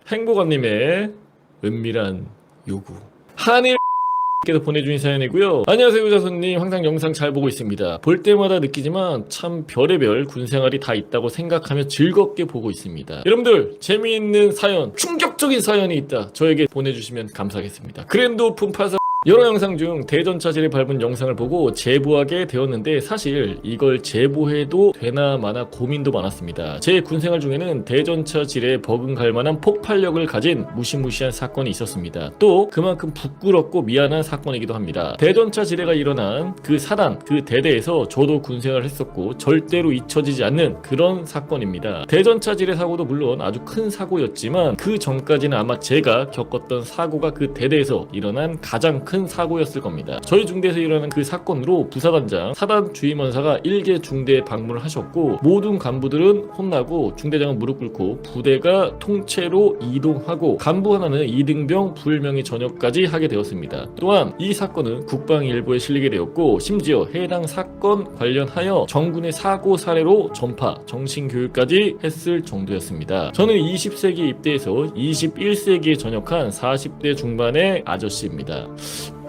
행복한님의 은밀한 요구. 한일 께서 보내주신 사연이고요. 안녕하세요 유자손님, 항상 영상 잘 보고 있습니다. 볼 때마다 느끼지만 참 별의별 군생활이 다 있다고 생각하며 즐겁게 보고 있습니다. 여러분들 재미있는 사연, 충격적인 사연이 있다 저에게 보내주시면 감사하겠습니다. 그랜드 오픈 파사 여러 영상 중 대전차질에 밟은 영상을 보고 제보하게 되었는데 사실 이걸 제보해도 되나 마나 고민도 많았습니다. 제 군생활 중에는 대전차질에 버금갈 만한 폭발력을 가진 무시무시한 사건이 있었습니다. 또 그만큼 부끄럽고 미안한 사건이기도 합니다. 대전차질회가 일어난 그 사단, 그 대대에서 저도 군생활을 했었고 절대로 잊혀지지 않는 그런 사건입니다. 대전차질회 사고도 물론 아주 큰 사고였지만 그 전까지는 아마 제가 겪었던 사고가 그 대대에서 일어난 가장 큰 사고였을 겁니다. 저희 중대에서 일어난 그 사건으로 부사단장, 사단 주임원사가 일개 중대에 방문을 하셨고 모든 간부들은 혼나고 중대장은 무릎 꿇고 부대가 통째로 이동하고 간부 하나는 이등병 불명예 전역까지 하게 되었습니다. 또한 이 사건은 국방일보에 실리게 되었고 심지어 해당 사건 관련하여 정군의 사고 사례로 전파, 정신교육까지 했을 정도였습니다. 저는 20세기에 입대해서 21세기에 전역한 40대 중반의 아저씨입니다.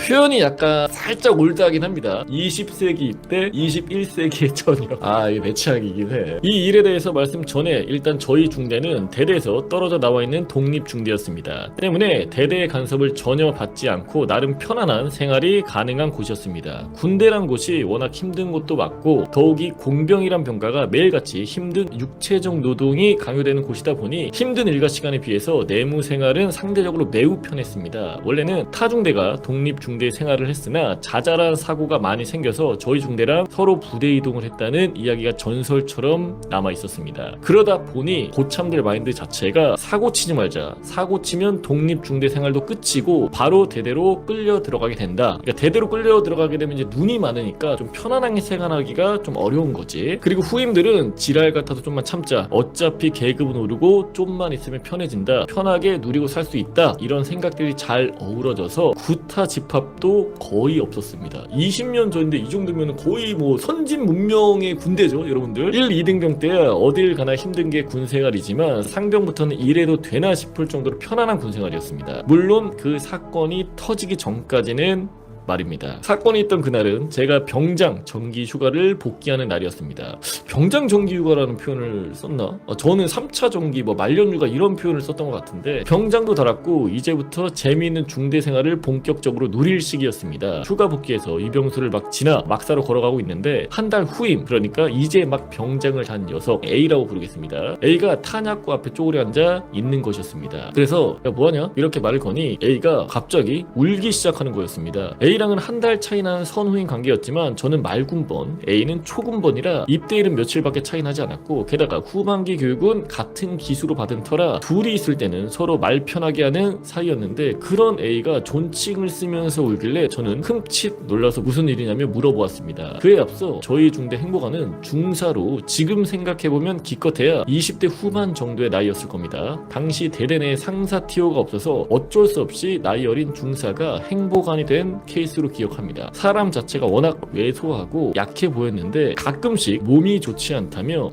표현이 약간 살짝 올드하긴 합니다. 20세기 입대, 21세기의 전역. 이게 매치하기긴 해. 이 일에 대해서 말씀 전에 일단 저희 중대는 대대에서 떨어져 나와 있는 독립중대였습니다. 때문에 대대의 간섭을 전혀 받지 않고 나름 편안한 생활이 가능한 곳이었습니다. 군대란 곳이 워낙 힘든 곳도 맞고 더욱이 공병이란 병가가 매일같이 힘든 육체적 노동이 강요되는 곳이다 보니 힘든 일과 시간에 비해서 내무 생활은 상대적으로 매우 편했습니다. 원래는 타 중대가 독립중대 생활을 했으나 자잘한 사고가 많이 생겨서 저희 중대랑 서로 부대 이동을 했다는 이야기가 전설처럼 남아 있었습니다. 그러다 보니 고참들 마인드 자체가 사고 치지 말자, 사고 치면 독립중대 생활도 끝이고 바로 대대로 끌려 들어가게 된다. 그러니까 대대로 끌려 들어가게 되면 이제 눈이 많으니까 좀 편안하게 생활하기가 좀 어려운 거지. 그리고 후임들은 지랄 같아서 좀만 참자, 어차피 계급은 오르고 좀만 있으면 편해진다, 편하게 누리고 살 수 있다, 이런 생각들이 잘 어우러져서 구타 집합도 거의 없었습니다. 20년 전인데 이 정도면 거의 뭐 선진 문명의 군대죠 여러분들. 1, 2등병 때야 어딜 가나 힘든 게 군생활이지만 상병부터는 이래도 되나 싶을 정도로 편안한 군생활이었습니다. 물론 그 사건이 터지기 전까지는 말입니다. 사건이 있던 그날은 제가 병장 정기 휴가를 복귀하는 날이었습니다. 병장 정기 휴가라는 표현을 썼나? 저는 3차 정기 말년 휴가 이런 표현을 썼던 것 같은데 병장도 달았고 이제부터 재미있는 중대 생활을 본격적으로 누릴 시기였습니다. 휴가 복귀해서 이병수를 막 지나 막사로 걸어가고 있는데 한 달 후임, 그러니까 이제 막 병장을 단 녀석 A라고 부르겠습니다. A가 탄약고 앞에 쪼그려 앉아 있는 것이었습니다. 그래서 야 뭐하냐? 이렇게 말을 거니 A가 갑자기 울기 시작하는 거였습니다. A랑은 한 달 차이 나는 선후임 관계였지만 저는 말군번, A는 초군번이라 입대일은 며칠밖에 차이 나지 않았고 게다가 후반기 교육은 같은 기수로 받은 터라 둘이 있을 때는 서로 말 편하게 하는 사이였는데 그런 A가 존칭을 쓰면서 울길래 저는 흠칫 놀라서 무슨 일이냐며 물어보았습니다. 그에 앞서 저희 중대 행보관은 중사로 지금 생각해보면 기껏해야 20대 후반 정도의 나이였을 겁니다. 당시 대대 내에 상사 티오가 없어서 어쩔 수 없이 나이 어린 중사가 행보관이 된 케이스로 기억합니다. 사람 자체가 워낙 왜소하고 약해 보였는데 가끔씩 몸이 좋지 않다며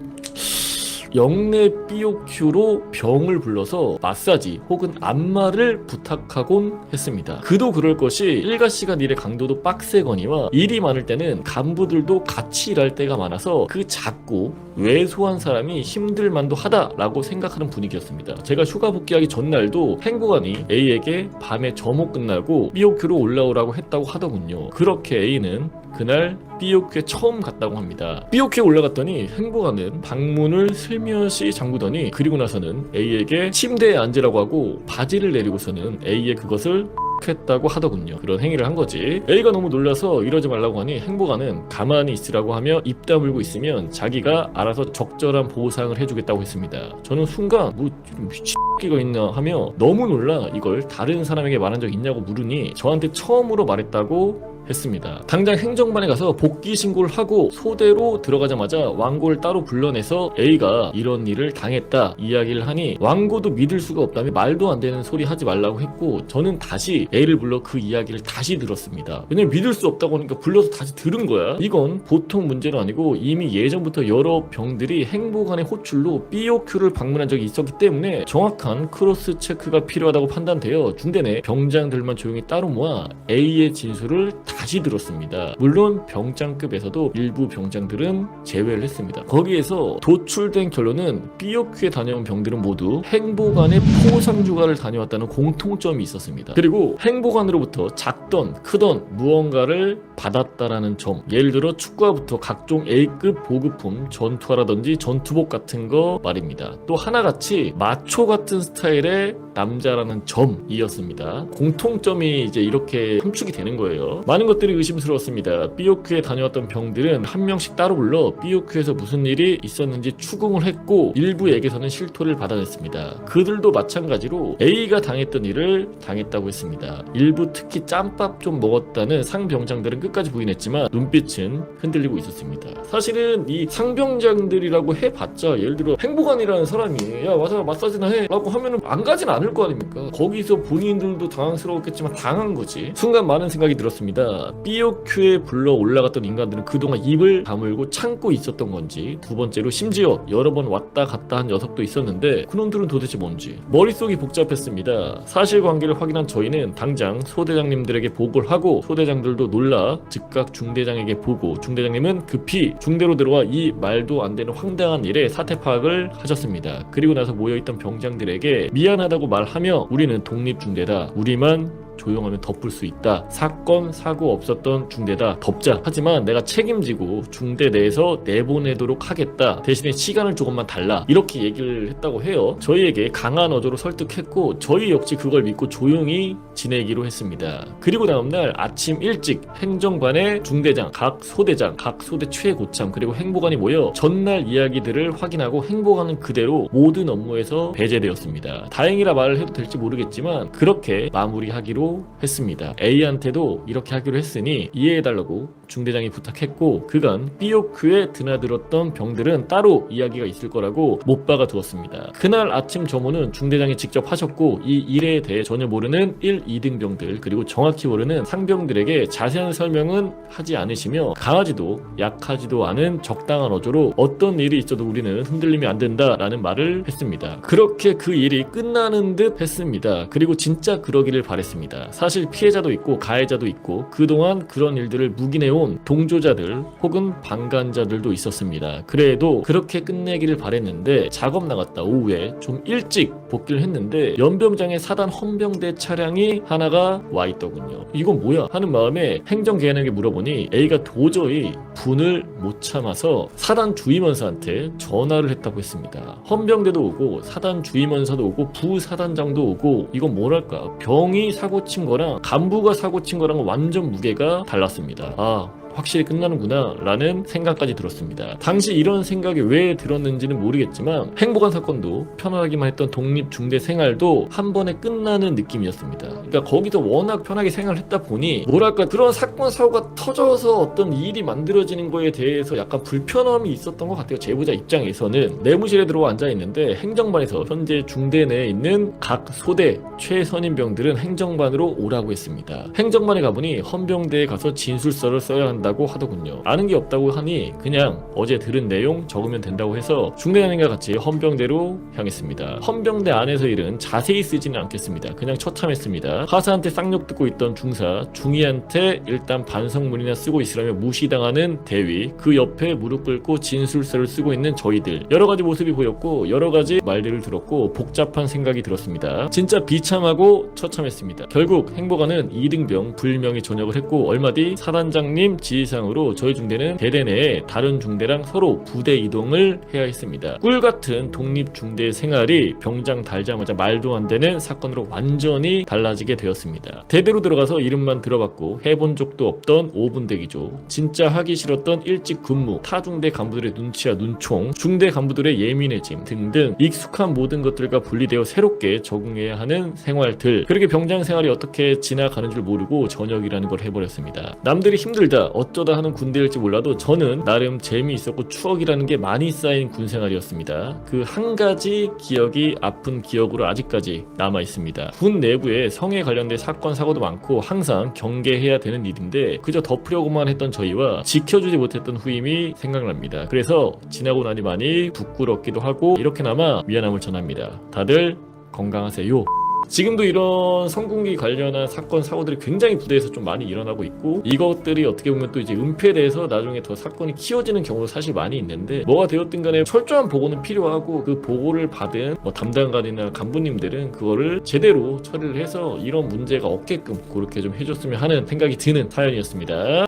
영내 삐오큐로 병을 불러서 마사지 혹은 안마를 부탁하곤 했습니다. 그도 그럴 것이 일과 시간 일의 강도도 빡세거니와 일이 많을 때는 간부들도 같이 일할 때가 많아서 그 작고 왜소한 사람이 힘들만도 하다라고 생각하는 분위기였습니다. 제가 휴가 복귀하기 전날도 행보관이 A에게 밤에 점호 끝나고 삐오큐로 올라오라고 했다고 하더군요. 그렇게 A는 그날 삐오큐에 처음 갔다고 합니다. 삐오큐에 올라갔더니 행보관은 방문을 슬며시 잠그더니 그리고 나서는 A에게 침대에 앉으라고 하고 바지를 내리고서는 A의 그것을 했다고 하더군요. 그런 행위를 한 거지. A가 너무 놀라서 이러지 말라고 하니 행보관은 가만히 있으라고 하며 입 다물고 있으면 자기가 알아서 적절한 보상을 해주겠다고 했습니다. 저는 순간 미친끼가 있나 하며 너무 놀라 이걸 다른 사람에게 말한 적 있냐고 물으니 저한테 처음으로 말했다고 했습니다. 당장 행정반에 가서 복귀 신고를 하고 소대로 들어가자마자 왕고를 따로 불러내서 A가 이런 일을 당했다 이야기를 하니 왕고도 믿을 수가 없다며 말도 안 되는 소리 하지 말라고 했고 저는 다시 A를 불러 그 이야기를 다시 들었습니다. 왜냐면 믿을 수 없다고 하니까 불러서 다시 들은 거야. 이건 보통 문제는 아니고 이미 예전부터 여러 병들이 행보관의 호출로 BOQ를 방문한 적이 있었기 때문에 정확한 크로스 체크가 필요하다고 판단되어 중대 내 병장들만 조용히 따로 모아 A의 진술을 다시 들었습니다. 물론 병장급에서도 일부 병장들은 제외를 했습니다. 거기에서 도출된 결론은 BOQ에 다녀온 병들은 모두 행보관의 포상주가를 다녀왔다는 공통점이 있었습니다. 그리고 행보관으로부터 작던 크던 무언가를 받았다라는 점, 예를 들어 축구화부터 각종 A급 보급품, 전투화라든지 전투복 같은 거 말입니다. 또 하나같이 마초 같은 스타일의 남자라는 점이었습니다. 공통점이 이제 이렇게 함축이 되는 거예요. 많은 것들이 의심스러웠습니다. BOQ에 다녀왔던 병들은 한 명씩 따로 불러 BOQ에서 무슨 일이 있었는지 추궁을 했고 일부에게서는 실토를 받아냈습니다. 그들도 마찬가지로 A가 당했던 일을 당했다고 했습니다. 일부 특히 짬밥 좀 먹었다는 상병장들은 끝까지 부인했지만 눈빛은 흔들리고 있었습니다. 사실은 이 상병장들이라고 해봤자 예를 들어 행보관이라는 사람이 야 와서 마사지나 해 라고 하면은 안 가진 않을 거 아닙니까? 거기서 본인들도 당황스러웠겠지만 당한 거지. 순간 많은 생각이 들었습니다. BOQ에 불러 올라갔던 인간들은 그동안 입을 다물고 참고 있었던 건지, 두 번째로 심지어 여러 번 왔다 갔다 한 녀석도 있었는데 그놈들은 도대체 뭔지 머릿속이 복잡했습니다. 사실관계를 확인한 저희는 당장 소대장님들에게 보고를 하고 소대장들도 놀라 즉각 중대장에게 보고 중대장님은 급히 중대로 들어와 이 말도 안 되는 황당한 일에 사태 파악을 하셨습니다. 그리고 나서 모여있던 병장들에게 미안하다고 말하며 우리는 독립중대다. 우리만 조용하면 덮을 수 있다. 사건, 사고 없었던 중대다. 덮자. 하지만 내가 책임지고 중대 내에서 내보내도록 하겠다. 대신에 시간을 조금만 달라. 이렇게 얘기를 했다고 해요. 저희에게 강한 어조로 설득했고 저희 역시 그걸 믿고 조용히 지내기로 했습니다. 그리고 다음날 아침 일찍 행정반의 중대장, 각 소대장, 각 소대 최고참 그리고 행보관이 모여 전날 이야기들을 확인하고 행보관은 그대로 모든 업무에서 배제되었습니다. 다행이라 말을 해도 될지 모르겠지만 그렇게 마무리하기로 했습니다. A한테도 이렇게 하기로 했으니 이해해달라고 중대장이 부탁했고 그간 BOQ에 드나들었던 병들은 따로 이야기가 있을 거라고 못 박아 두었습니다. 그날 아침 점호는 중대장이 직접 하셨고 이 일에 대해 전혀 모르는 1, 2등 병들 그리고 정확히 모르는 상병들에게 자세한 설명은 하지 않으시며 강하지도 약하지도 않은 적당한 어조로 어떤 일이 있어도 우리는 흔들리면 안 된다라는 말을 했습니다. 그렇게 그 일이 끝나는 듯 했습니다. 그리고 진짜 그러기를 바랬습니다. 사실 피해자도 있고 가해자도 있고 그동안 그런 일들을 묵인해온 동조자들 혹은 방관자들도 있었습니다. 그래도 그렇게 끝내기를 바랬는데 작업 나갔다 오후에 좀 일찍 복귀를 했는데 연병장의 사단 헌병대 차량이 하나가 와 있더군요. 이건 뭐야 하는 마음에 행정계관에게 물어보니 A가 도저히 분을 못 참아서 사단 주임원사한테 전화를 했다고 했습니다. 헌병대도 오고 사단 주임원사도 오고 부사단장도 오고 이건 뭐랄까 병이 사고친 거랑 간부가 사고친 거랑 완전 무게가 달랐습니다. 확실히 끝나는구나 라는 생각까지 들었습니다. 당시 이런 생각이 왜 들었는지는 모르겠지만 행보관 사건도 편하기만 했던 독립중대 생활도 한 번에 끝나는 느낌이었습니다. 그러니까 거기서 워낙 편하게 생활을 했다 보니 뭐랄까 그런 사건 사고가 터져서 어떤 일이 만들어지는 거에 대해서 약간 불편함이 있었던 것 같아요. 제보자 입장에서는 내무실에 들어와 앉아있는데 행정반에서 현재 중대 내에 있는 각 소대 최선임병들은 행정반으로 오라고 했습니다. 행정반에 가보니 헌병대에 가서 진술서를 써야 한다고 하더군요. 아는 게 없다고 하니 그냥 어제 들은 내용 적으면 된다고 해서 중대장님과 같이 헌병대로 향했습니다. 헌병대 안에서 일은 자세히 쓰지는 않겠습니다. 그냥 처참했습니다. 하사한테 쌍욕 듣고 있던 중사, 중위한테 일단 반성문이나 쓰고 있으라며 무시당하는 대위, 그 옆에 무릎 꿇고 진술서를 쓰고 있는 저희들, 여러 가지 모습이 보였고 여러 가지 말들을 들었고 복잡한 생각이 들었습니다. 진짜 비참하고 처참했습니다. 결국 행보관은 2등병 불명예 전역을 했고 얼마 뒤 사단장님 지시사항으로 저희 중대는 대대 내에 다른 중대랑 서로 부대 이동을 해야 했습니다. 꿀같은 독립중대 생활이 병장 달자마자 말도 안 되는 사건으로 완전히 달라지게 되었습니다. 대대로 들어가서 이름만 들어봤고 해본 적도 없던 5분 대기조, 진짜 하기 싫었던 일찍 근무, 타중대 간부들의 눈치와 눈총, 중대 간부들의 예민해짐 등등 익숙한 모든 것들과 분리되어 새롭게 적응해야 하는 생활들. 그렇게 병장 생활이 어떻게 지나가는 줄 모르고 전역이라는 걸 해버렸습니다. 남들이 힘들다 어쩌다 하는 군대일지 몰라도 저는 나름 재미있었고 추억이라는 게 많이 쌓인 군생활이었습니다. 그 한 가지 기억이 아픈 기억으로 아직까지 남아있습니다. 군 내부에 성에 관련된 사건 사고도 많고 항상 경계해야 되는 일인데 그저 덮으려고만 했던 저희와 지켜주지 못했던 후임이 생각납니다. 그래서 지나고 나니 많이 부끄럽기도 하고 이렇게나마 미안함을 전합니다. 다들 건강하세요. 지금도 이런 성군기 관련한 사건 사고들이 굉장히 부대에서 좀 많이 일어나고 있고 이것들이 어떻게 보면 또 이제 은폐돼서 나중에 더 사건이 키워지는 경우도 사실 많이 있는데 뭐가 되었든 간에 철저한 보고는 필요하고 그 보고를 받은 담당관이나 간부님들은 그거를 제대로 처리를 해서 이런 문제가 없게끔 그렇게 좀 해줬으면 하는 생각이 드는 사연이었습니다.